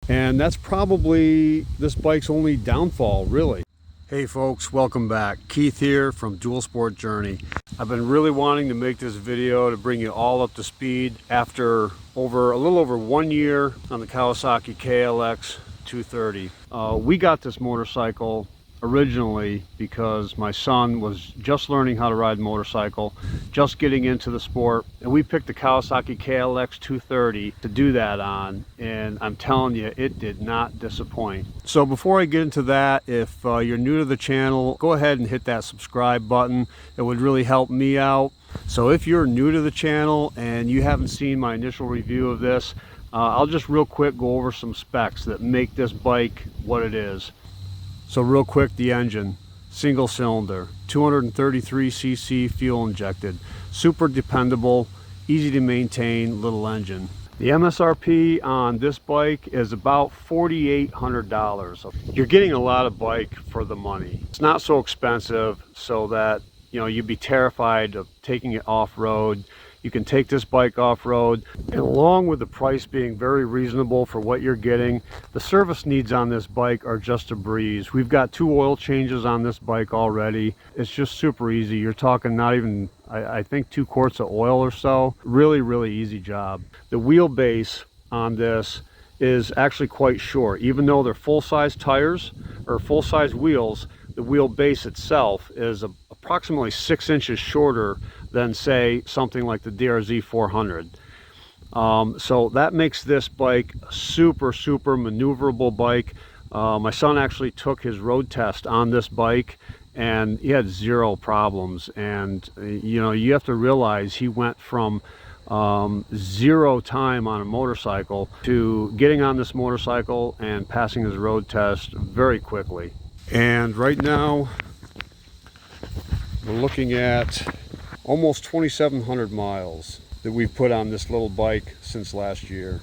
And that's probably this bike's only downfall, really. Hey folks, welcome back. Keith here from Dual Sport Journey. I've been really wanting to make this video to bring you all up to speed after a little over 1 year on the Kawasaki KLX230. We got this motorcycle originally because my son was just learning how to ride motorcycle, just getting into the sport, and we picked the Kawasaki KLX230 to do that on, and I'm telling you, it did not disappoint. So before I get into that, if you're new to the channel, go ahead and hit that subscribe button. It would really help me out. So if you're new to the channel and you haven't seen my initial review of this, I'll just real quick go over some specs that make this bike what it is. So real quick, the engine, single cylinder, 233cc fuel injected, super dependable, easy to maintain little engine. The MSRP on this bike is about $4,800. You're getting a lot of bike for the money. It's not so expensive so that, you know, you'd be terrified of taking it off-road. You can take this bike off-road, and along with the price being very reasonable for what you're getting, the service needs on this bike are just a breeze. We've got 2 oil changes on this bike already. It's just super easy. You're talking not even, I think 2 quarts of oil or so. Really easy job. The wheelbase on this is actually quite short. Even though they're full-size tires or full-size wheels, the wheelbase itself is approximately 6 inches shorter than, say, something like the DRZ 400. So that makes this bike a super maneuverable bike. My son actually took his road test on this bike and he had 0 problems. And you know, you have to realize he went from 0 time on a motorcycle to getting on this motorcycle and passing his road test very quickly. And right now we're looking at almost 2,700 miles that we've put on this little bike since last year.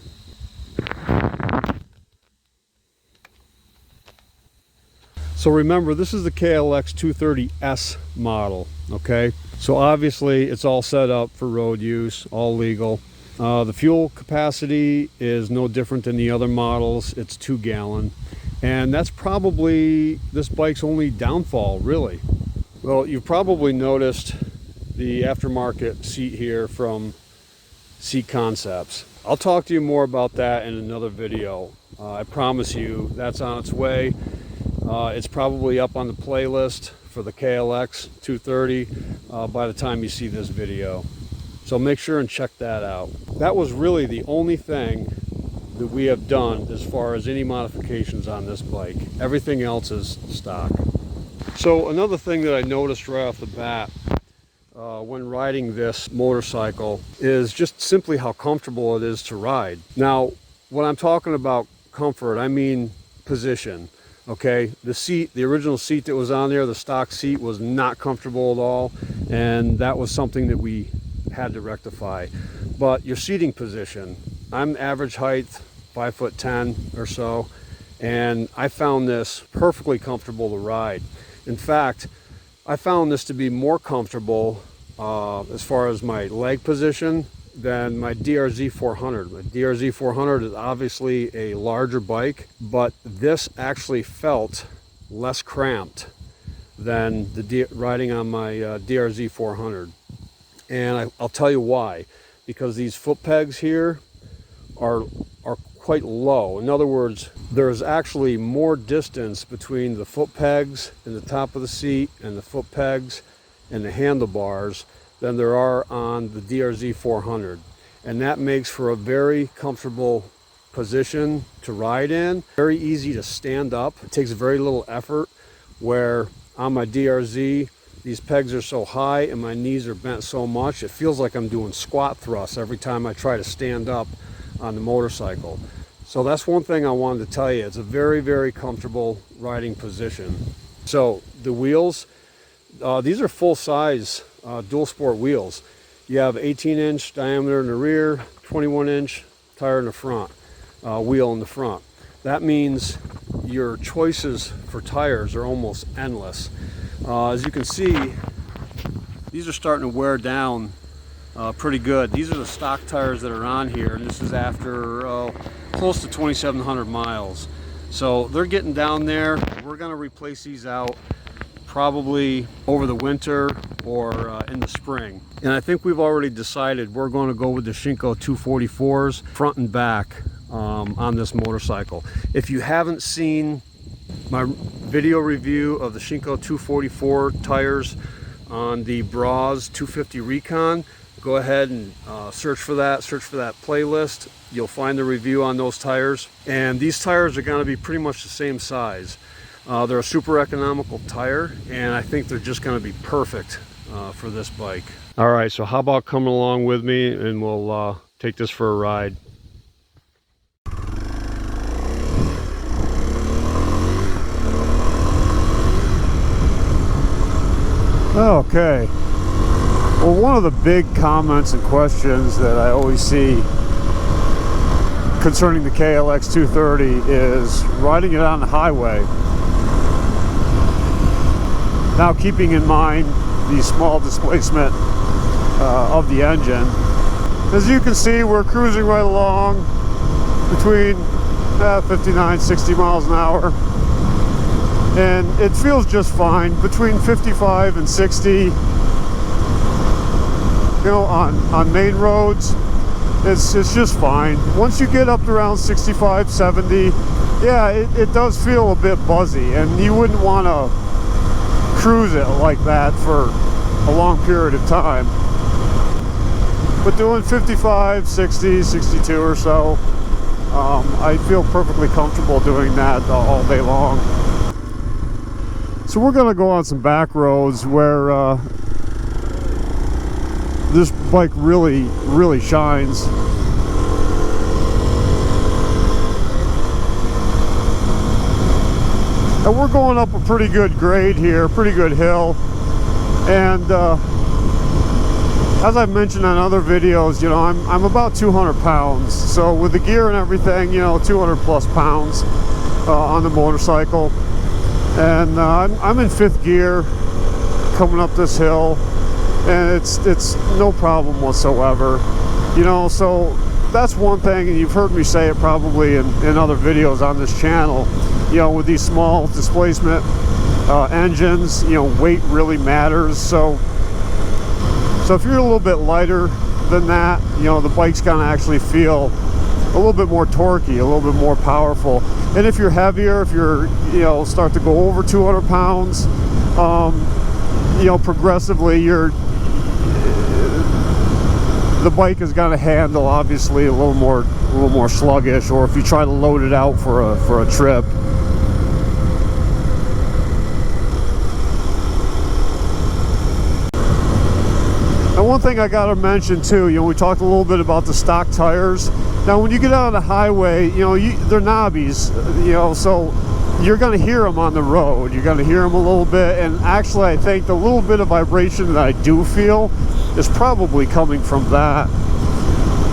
So remember, this is the KLX230S model, okay? So obviously it's all set up for road use, all legal. The fuel capacity is no different than the other models. It's 2 gallon. And that's probably this bike's only downfall, really. Well, you've probably noticed the aftermarket seat here from Seat Concepts. I'll talk to you more about that in another video. I promise you that's on its way. It's probably up on the playlist for the KLX 230 by the time you see this video. So make sure and check that out. That was really the only thing that we have done as far as any modifications on this bike. Everything else is stock. So another thing that I noticed right off the bat when riding this motorcycle is just simply how comfortable it is to ride. Now, when I'm talking about comfort, I mean position. Okay, the seat, the original seat that was on there, the stock seat, was not comfortable at all, and that was something that we had to rectify. But your seating position, I'm average height, 5'10" or so, and I found this perfectly comfortable to ride. In fact, I found this to be more comfortable as far as my leg position than my DRZ 400. My DRZ 400 is obviously a larger bike, but this actually felt less cramped than riding on my DRZ 400. And I'll tell you why. Because these foot pegs here are quite low. In other words, there's actually more distance between the foot pegs and the top of the seat and the foot pegs and the handlebars than there are on the DRZ 400. And that makes for a very comfortable position to ride in. Very easy to stand up. It takes very little effort, where on my DRZ, these pegs are so high and my knees are bent so much, it feels like I'm doing squat thrusts every time I try to stand up on the motorcycle. So that's one thing I wanted to tell you. It's a very comfortable riding position. So the wheels, these are full-size dual sport wheels. You have 18-inch diameter in the rear, 21-inch tire in the front, wheel in the front. That means your choices for tires are almost endless. As you can see, these are starting to wear down pretty good. These are the stock tires that are on here, and this is after close to 2,700 miles. So they're getting down there. We're going to replace these out probably over the winter or in the spring. And I think we've already decided we're going to go with the Shinko 244s front and back on this motorcycle. If you haven't seen my video review of the Shinko 244 tires on the Bras 250 Recon, go ahead and search for that playlist. You'll find the review on those tires. And these tires are going to be pretty much the same size. They're a super economical tire, and I think they're just going to be perfect for this bike. All right, so how about coming along with me and we'll take this for a ride. Okay. Well, one of the big comments and questions that I always see concerning the KLX230 is riding it on the highway. Now, keeping in mind the small displacement of the engine, as you can see, we're cruising right along between 59, 60 miles an hour, and it feels just fine between 55 and 60. You know, on main roads, it's just fine. Once you get up to around 65, 70, yeah, it does feel a bit buzzy, and you wouldn't want to cruise it like that for a long period of time. But doing 55, 60, 62 or so, I feel perfectly comfortable doing that all day long. So we're going to go on some back roads where this bike really shines. And we're going up a pretty good grade here, pretty good hill. And as I've mentioned on other videos, you know, I'm about 200 pounds. So with the gear and everything, you know, 200 plus pounds on the motorcycle. And I'm in 5th gear coming up this hill, and it's no problem whatsoever. You know, so that's one thing, and you've heard me say it probably in other videos on this channel. You know, with these small displacement engines, you know, weight really matters. So if you're a little bit lighter than that, you know, the bike's gonna actually feel a little bit more torquey, a little bit more powerful. And if you're heavier, if you're, you know, start to go over 200 pounds, you know, progressively the bike is gonna handle obviously a little more sluggish, or if you try to load it out for a trip. And one thing I gotta mention too, you know, we talked a little bit about the stock tires. Now, when you get out on the highway, you know, they're knobbies, you know, so you're gonna hear them on the road. You're gonna hear them a little bit, and actually, I think the little bit of vibration that I do feel is probably coming from that.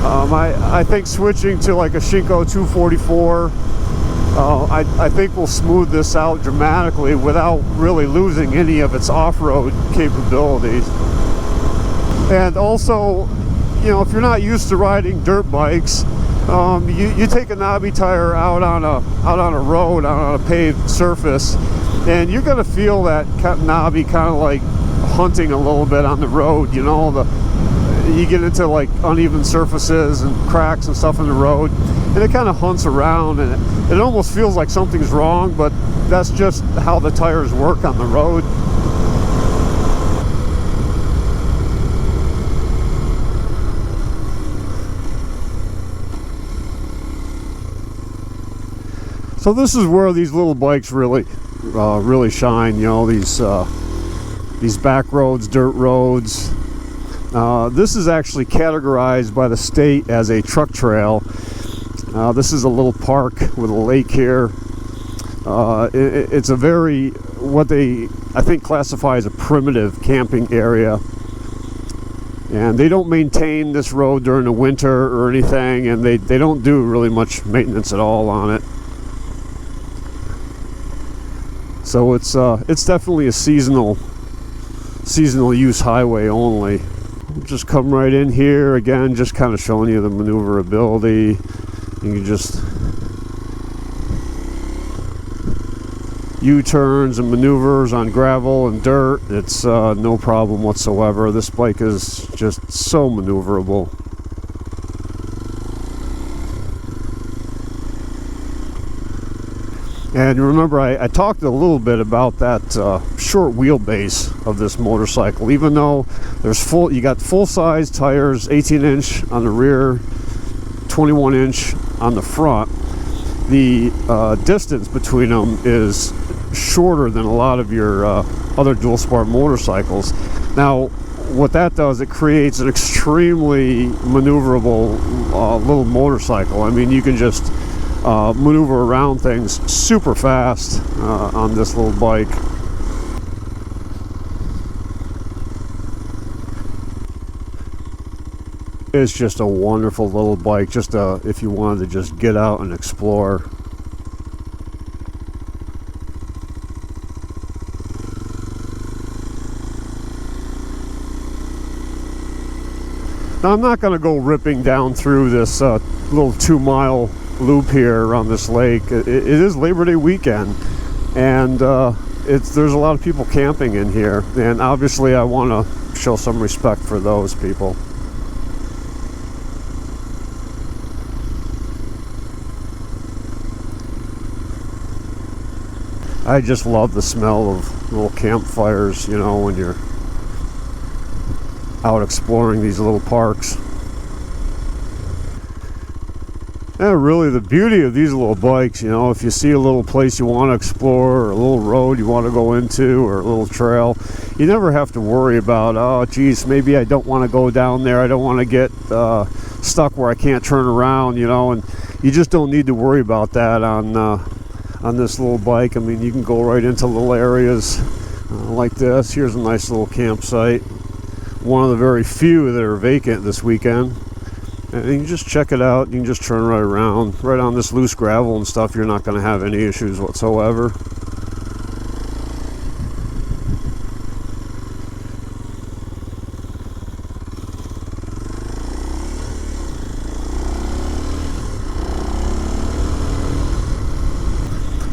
I think switching to like a Shinko 244, I think will smooth this out dramatically without really losing any of its off-road capabilities. And also, you know, if you're not used to riding dirt bikes, you take a knobby tire out on a road, on a paved surface, and you're gonna feel that knobby kind of like hunting a little bit on the road. You know, you get into like uneven surfaces and cracks and stuff in the road, and it kind of hunts around, and it almost feels like something's wrong, but that's just how the tires work on the road. So this is where these little bikes really shine. You know, these back roads, dirt roads. This is actually categorized by the state as a truck trail. This is a little park with a lake here. It's a very, what they, I think, classify as a primitive camping area. And they don't maintain this road during the winter or anything, and they don't do really much maintenance at all on it. So it's definitely a seasonal use highway only. Just come right in here again, just kind of showing you the maneuverability. You can just U-turns and maneuvers on gravel and dirt. It's no problem whatsoever. This bike is just so maneuverable. And remember, I talked a little bit about that short wheelbase of this motorcycle. Even though there's you got full-size tires, 18-inch on the rear, 21-inch on the front. The distance between them is shorter than a lot of your other dual sport motorcycles. Now, what that does, it creates an extremely maneuverable little motorcycle. I mean, you can just maneuver around things super fast on this little bike. It's just a wonderful little bike, just if you wanted to just get out and explore. Now, I'm not going to go ripping down through this little 2-mile loop here around this lake. It is Labor Day weekend, and there's a lot of people camping in here, and obviously I want to show some respect for those people. I just love the smell of little campfires, you know, when you're out exploring these little parks. And really, the beauty of these little bikes, you know, if you see a little place you want to explore, or a little road you want to go into, or a little trail, you never have to worry about, oh geez, maybe I don't want to go down there, I don't want to get stuck where I can't turn around, you know. And you just don't need to worry about that on this little bike. I mean, you can go right into little areas like this. Here's a nice little campsite, one of the very few that are vacant this weekend. And you can just check it out. You can just turn right around. Right on this loose gravel and stuff, you're not going to have any issues whatsoever.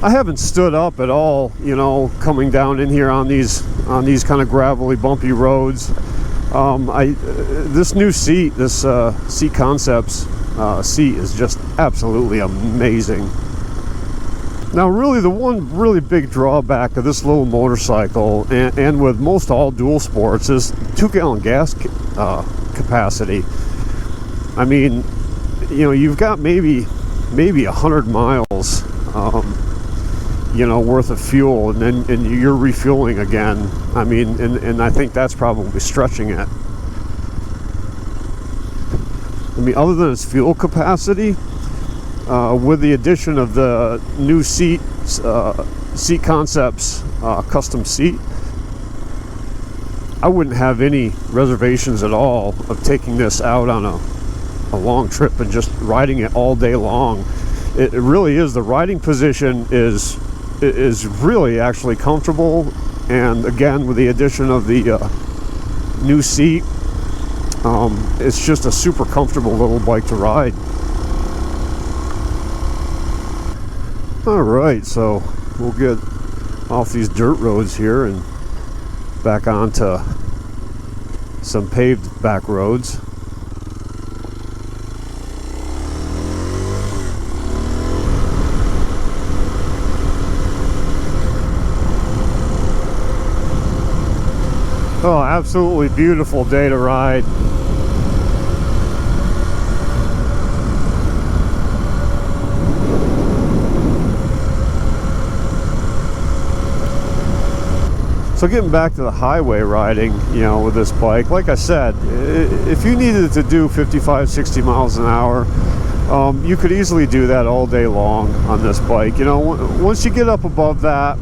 I haven't stood up at all, you know, coming down in here on these kind of gravelly, bumpy roads. This new seat, this Seat Concepts seat, is just absolutely amazing. Now, really, the one really big drawback of this little motorcycle, and with most all dual sports, is 2-gallon gas capacity. I mean, you know, you've got maybe 100 miles. You know, worth of fuel, and you're refueling again. I mean, and I think that's probably stretching it. I mean, other than its fuel capacity, with the addition of the new Seat Concepts custom seat, I wouldn't have any reservations at all of taking this out on a long trip and just riding it all day long. It really is. The riding position is really actually comfortable, and again, with the addition of the new seat, it's just a super comfortable little bike to ride. Alright, so we'll get off these dirt roads here and back onto some paved back roads. Oh, absolutely beautiful day to ride. So getting back to the highway riding, you know, with this bike, like I said, if you needed to do 55, 60 miles an hour, you could easily do that all day long on this bike. You know, once you get up above that,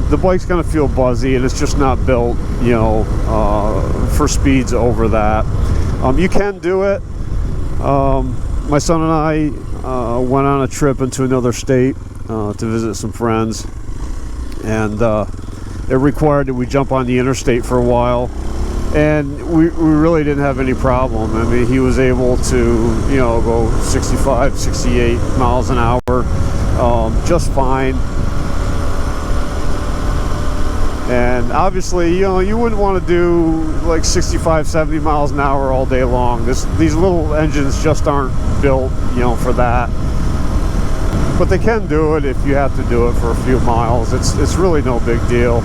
the bike's going to feel buzzy, and it's just not built, you know, for speeds over that. You can do it. My son and I went on a trip into another state to visit some friends, and it required that we jump on the interstate for a while. And we really didn't have any problem. I mean, he was able to, you know, go 65, 68 miles an hour just fine. And obviously, you know, you wouldn't want to do like 65, 70 miles an hour all day long. These little engines just aren't built, you know, for that. But they can do it if you have to do it for a few miles. It's really no big deal.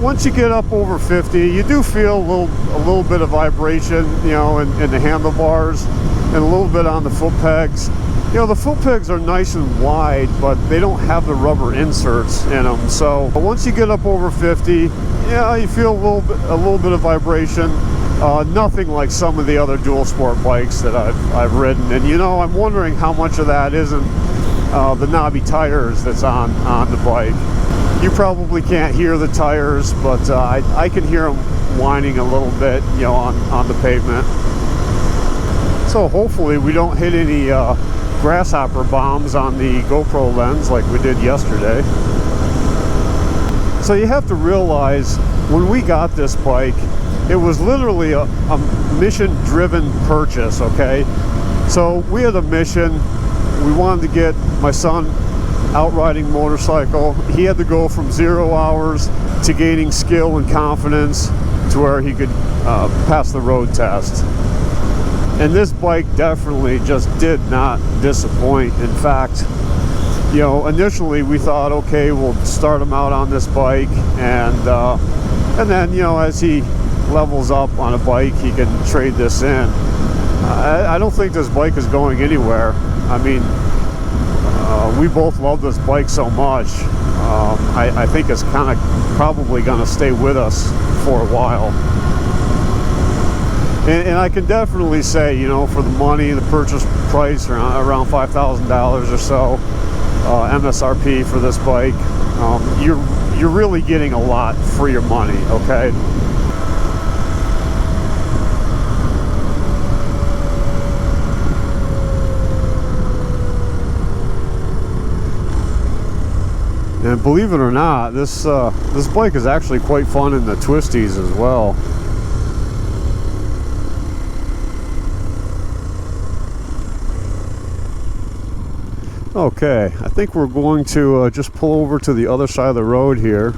Once you get up over 50, you do feel a little bit of vibration, you know, in the handlebars and a little bit on the foot pegs. You know, the foot pegs are nice and wide, but they don't have the rubber inserts in them. So once you get up over 50, yeah, you feel a little bit of vibration. Nothing like some of the other dual sport bikes that I've ridden. And you know, I'm wondering how much of that isn't the knobby tires that's on the bike. You probably can't hear the tires, but I can hear them whining a little bit, you know, on the pavement. So hopefully we don't hit any grasshopper bombs on the GoPro lens like we did yesterday. So you have to realize, when we got this bike, it was literally a mission-driven purchase, okay? So we had a mission. We wanted to get my son out riding motorcycle. He had to go from 0 hours to gaining skill and confidence to where he could pass the road test. And this bike definitely just did not disappoint. In fact, you know, initially we thought, okay, we'll start him out on this bike, and then, you know, as he levels up on a bike, he can trade this in. I don't think this bike is going anywhere. I mean, we both love this bike so much. I think it's kind of probably going to stay with us for a while. And I can definitely say, you know, for the money, the purchase price around $5,000 or so, MSRP for this bike, you're really getting a lot for your money, okay? And believe it or not, this bike is actually quite fun in the Twisties as well. Okay, I think we're going to just pull over to the other side of the road here.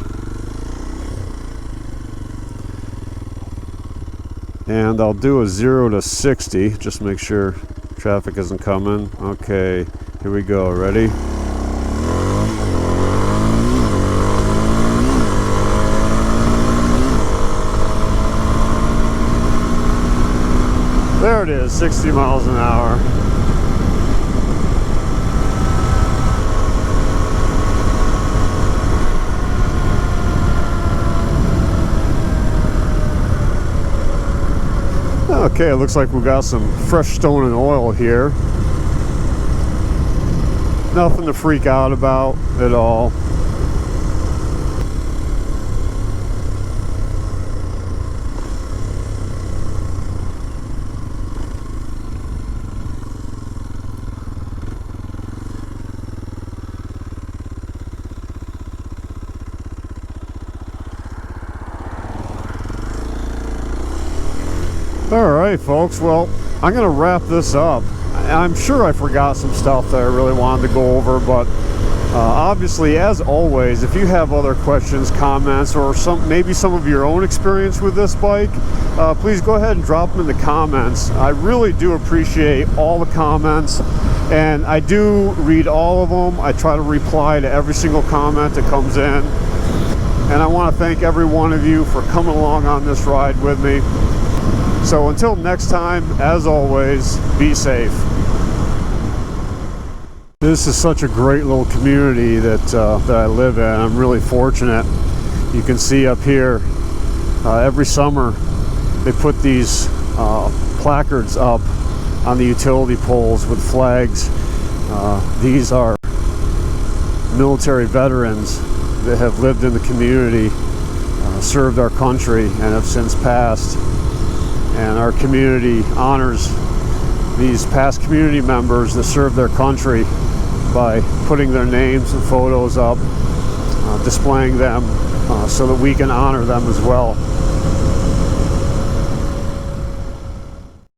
And I'll do a 0 to 60, just make sure traffic isn't coming. Okay, here we go, ready? There it is, 60 miles an hour. Okay, it looks like we got some fresh stone and oil here. Nothing to freak out about at all. Alright folks, well, I'm going to wrap this up. I'm sure I forgot some stuff that I really wanted to go over, but obviously, as always, if you have other questions, comments, or maybe some of your own experience with this bike, please go ahead and drop them in the comments. I really do appreciate all the comments, and I do read all of them. I try to reply to every single comment that comes in, and I want to thank every one of you for coming along on this ride with me. So until next time, as always, be safe. This is such a great little community that I live in. I'm really fortunate. You can see up here, every summer they put these placards up on the utility poles with flags. These are military veterans that have lived in the community, served our country, and have since passed. And our community honors these past community members that served their country by putting their names and photos up, displaying them so that we can honor them as well.